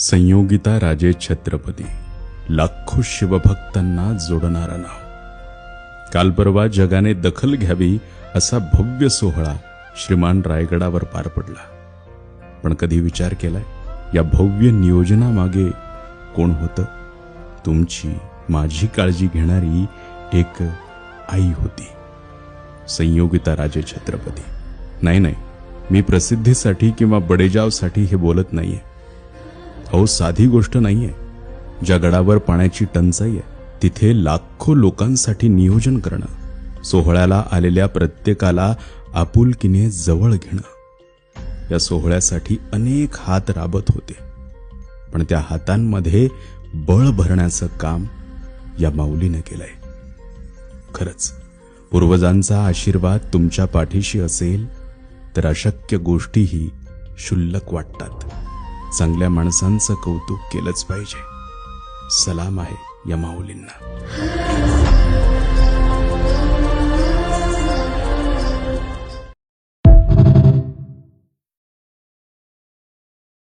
संयोगिता राजे छत्रपती, लाखो शिवभक्तांना जोडणारं नाव. काल परवा जगाने दखल घ्यावी असा भव्य सोहळा श्रीमान रायगडावर पार पडला. पण कधी विचार केलाय या भव्य नियोजनामागे कोण होतं? तुमची माझी काळजी घेणारी एक आई होती, संयोगिता राजे छत्रपती. नाही, मी प्रसिद्धीसाठी किंवा बडेजावसाठी हे बोलत नाहीये. अहो, साधी गोष्ट नाहीये. ज्या गडावर पाण्याची टंचाई आहे तिथे लाखो लोकांसाठी नियोजन करणं, सोहळ्याला आलेल्या प्रत्येकाला आपुलकीने जवळ घेणं. या सोहळ्यासाठी अनेक हात राबत होते, पण त्या हातांमध्ये बळ भरण्याचं काम या माऊलीने केलंय. खरंच पूर्वजांचा आशीर्वाद तुमच्या पाठीशी असेल तर अशक्य गोष्टीही क्षुल्लक वाटतात. चांगल्या माणसांचं कौतुक केलंच पाहिजे. सलाम आहे या माऊलींना.